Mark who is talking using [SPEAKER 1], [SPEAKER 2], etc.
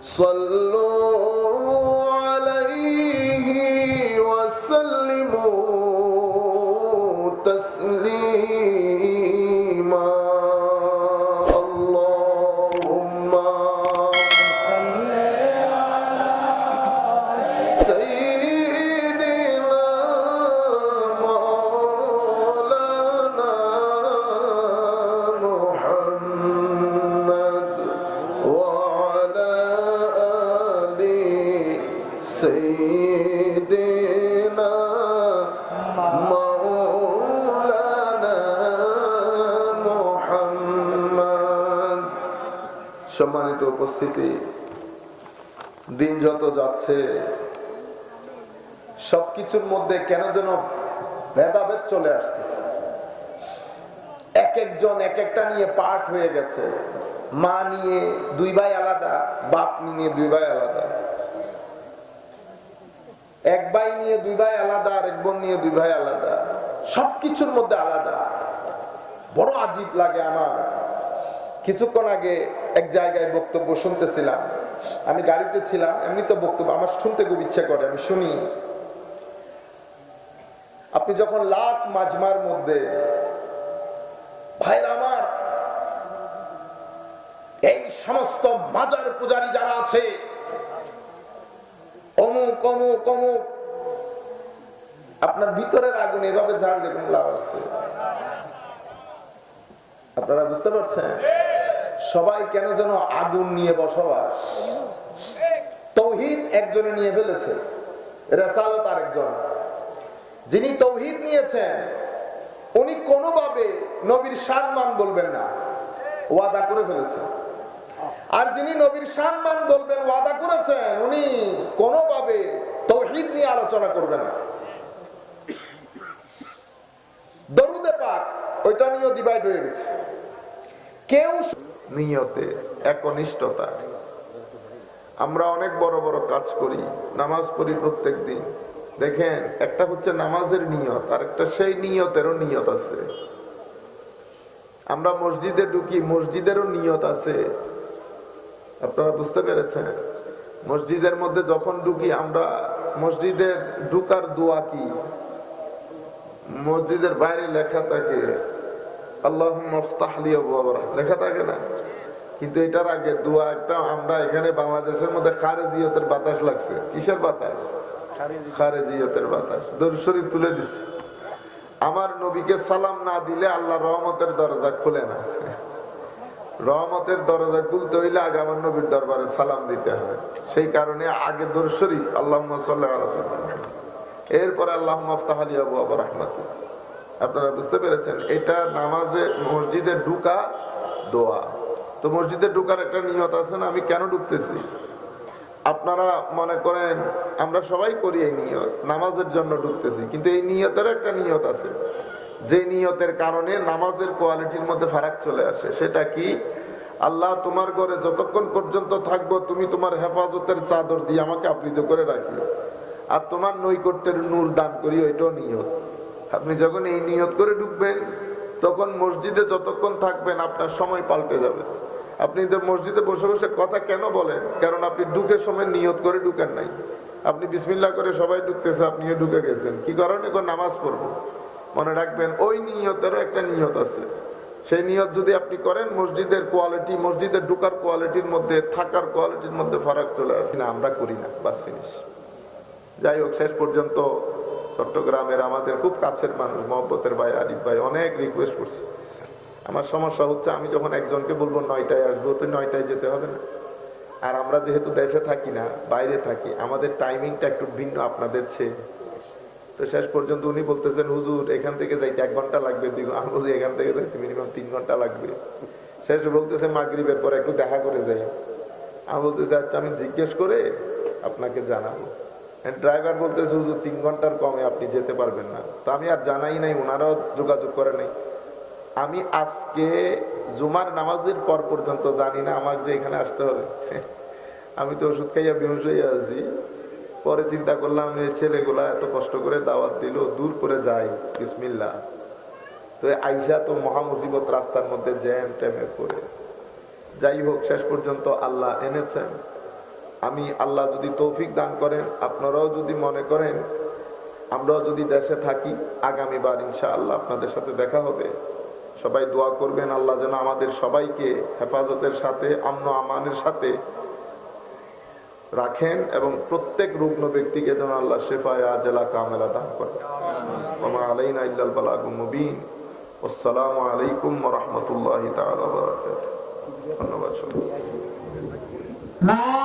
[SPEAKER 1] صلوا عليه وسلموا تسليما اللهم صل على سيدنا مولانا محمد وعلى آل سيدنا مولانا محمد। সম্মানিত উপস্থিতি, দিন যত যাচ্ছে সবকিছুর মধ্যে কেন যেন ভেদাভেদ চলে আসতেছে। এক একজন এক একটা নিয়ে পার্ট হয়ে গেছে। মা নিয়ে দুই ভাই আলাদা, বাপ নিয়ে দুই ভাই আলাদা, এক ভাই নিয়ে দুই ভাই আলাদা, আর এক বোন নিয়ে দুই ভাই আলাদা, সবকিছুর মধ্যে আলাদা। বড় আজীব লাগে আমার। কিছুক্ষণ আগে এক জায়গায় বক্তব্য শুনতেছিলাম, আমি গাড়িতে ছিলাম, এমনি তো বক্তব্য আমার শুনতে খুব ইচ্ছা করে, আমি শুনি। আপনি যখন লাখ মাজমার মধ্যে, ভাইরা আমার, এই সমস্ত মাজার পূজারী যারা আছে, অমুক অমুক অমুক, আপনার ভিতরের আগুন এভাবে ঝাড়লে কোন লাভ আছে? আপনারা বুঝতে পারছেন? সবাই কেন যেন আগুন নিয়ে বসবাস। তৌহিদ একজনে নিয়ে ফেলেছে, রিসালাত আরেকজন। যিনি তৌহিদ নিয়েছেন উনি কোনোভাবে নবীর সম্মান বলবেন না, ওয়াদা করে ফেলেছেন। আর যিনি নবীর সম্মান বলবেন ওয়াদা করেছেন, উনি কোনোভাবে তৌহিদ নিয়ে আলোচনা করবেন না। দরুদে পাক ওইটা নিয়েও ডিভাইড হয়ে গেছে। কেউ নিয়তে একনিষ্ঠতা। আমরা অনেক বড় বড় কাজ করি, নামাজ পড়ি প্রত্যেক দিন। দেখেন, একটা হচ্ছে নামাজের নিয়ত, আর একটা সেই নিয়তেরও নিয়ত আছে। আমরা মসজিদে ঢুকি, মসজিদেরও নিয়ত আছে। আপনারা বুঝতে পেরেছেন? মসজিদের মধ্যে যখন ঢুকি আমরা, মসজিদের ঢুকার দোয়া কি? মসজিদের বাইরে লেখা থাকে আল্লাহুম্মা ইফতাহ লি আবওয়াব লেখা থাকে না? কিন্তু এটার আগে দোয়া একটা, আমরা এখানে বাংলাদেশের মধ্যে খারেজিয়তের বাতাস লাগছে। কিসের বাতাস? খারেজিয়তের বাতাস। দরুদ শরীফ তুলে দিছি। আমার নবীকে সালাম না দিলে আল্লাহ রহমতের দরজা খুলে না। রহমতের দরজা খুলতে হইলে আগে আমার নবীর দরবারে সালাম দিতে হয়। সেই কারণে আগে দরুদ শরীফ আল্লাহুম্মা সাল্লি আলা সাইয়্যিদিনা, এরপরে আল্লাহুম্মা ইফতাহ লি আবওয়াব রাহমাতিক। আপনারা বুঝতে পেরেছেন? এটা নামাজে মসজিদে ঢুকা দোয়া। তো মসজিদে ঢুকার একটা নিয়ত আছে না? আমি কেন ঢুকতেছি? আপনারা মনে করেন আমরা সবাই করি এই নিয়ত, নামাজের জন্য ঢুকতেছি, কিন্তু এই নিয়তের একটা নিয়ত আছে, যে নিয়তের কারণে নামাজের কোয়ালিটির মধ্যে ফারাক চলে আসে। সেটা কি? আল্লাহ, তোমার ঘরে যতক্ষণ পর্যন্ত থাকবো তুমি তোমার হেফাজতের চাদর দিয়ে আমাকে আবৃত করে রাখিও, আর তোমার নৈকট্যের নূর দান করি। ওইটাও নিয়ত। আপনি যখন এই নিয়ত করে ঢুকবেন, তখন মসজিদে যতক্ষণ থাকবেন আপনার সময় পাল্টে যাবে। আপনি মসজিদে বসে বসে কথা কেন বলেন? কারণ আপনি ঢুকের সময় নিয়ত করে ঢুকেন নাই। আপনি বিসমিল্লাহ করে সবাই ঢুকতেছে, আপনিও ঢুকে গেছেন। কি কারণে? এখন নামাজ পড়বো। মনে রাখবেন, ওই নিয়তেরও একটা নিয়ত আছে। সেই নিয়ত যদি আপনি করেন, মসজিদের কোয়ালিটি, মসজিদের ঢুকার কোয়ালিটির মধ্যে, থাকার কোয়ালিটির মধ্যে ফারাক চলে আসে না। আমরা করি না, বাস ফিনিশ। যাই হোক, শেষ পর্যন্ত চট্টগ্রামের আমাদের খুব কাছের মানুষ, মহব্বতের ভাই আরিফ ভাই অনেক রিকোয়েস্ট করছে। আমার সমস্যা হচ্ছে, আমি যখন একজনকে বলবো 9টায় আসবো, তো 9টায় যেতে হবে না। আর আমরা যেহেতু দেশে থাকি না, বাইরে থাকি, আমাদের টাইমিংটা একটু ভিন্ন আপনাদের চেয়ে। তো শেষ পর্যন্ত উনি বলতেছেন, হুজুর এখান থেকে যাইতে 1 ঘন্টা লাগবে, 2 ঘন্টা। আমি বলছি এখান থেকে যাইতে মিনিমাম 3 ঘন্টা লাগবে। শেষ বলতেছে মাগরিবের পরে একটু দেখা করে যাই। আমি বলতেছি আচ্ছা, আমি জিজ্ঞেস করে আপনাকে জানাবো। ড্রাইভার বলতেছে, হুজুর 3 ঘন্টার কমে আপনি যেতে পারবেন না। তো আমি আর জানাই নাই, ওনারাও যোগাযোগ করে নাই। আমি আজকে জুমার নামাজের পর পর্যন্ত জানি না আমার যে এখানে আসতে হবে। আমি তো ওষুধ খাইয়া বেহুশ হয়ে আছি। পরে চিন্তা করলাম, এই ছেলেগুলা এত কষ্ট করে দাওয়াত দিল, দূর করে যাই, বিসমিল্লাহ। তো আইসা তো মহা মুসিবত, রাস্তার মধ্যে জ্যাম ট্যামের করে। যাই হোক, শেষ পর্যন্ত আল্লাহ এনেছেন। আমি আল্লাহ যদি তৌফিক দান করেন, আপনারাও যদি মনে করেন, আমরাও যদি দেশে থাকি, আগামীবার ইনশাআল্লাহ আপনাদের সাথে দেখা হবে। সবাই দোয়া করবেন আল্লাহ যেন আমাদের সবাইকে হেফাজতের সাথে, আমন আমানের সাথে রাখেন এবং প্রত্যেক রুগ্ন ব্যক্তিকে যেন আল্লাহ শেফায়ে আজলা কামেলা দান করেন। ওয়া মা আলাইনা ইল্লাল বালাগুল মুবিন। আসসালামু আলাইকুম ওয়া রাহমাতুল্লাহি তাআলা ওয়া বারাকাতুহু। ধন্যবাদ সবাইকে।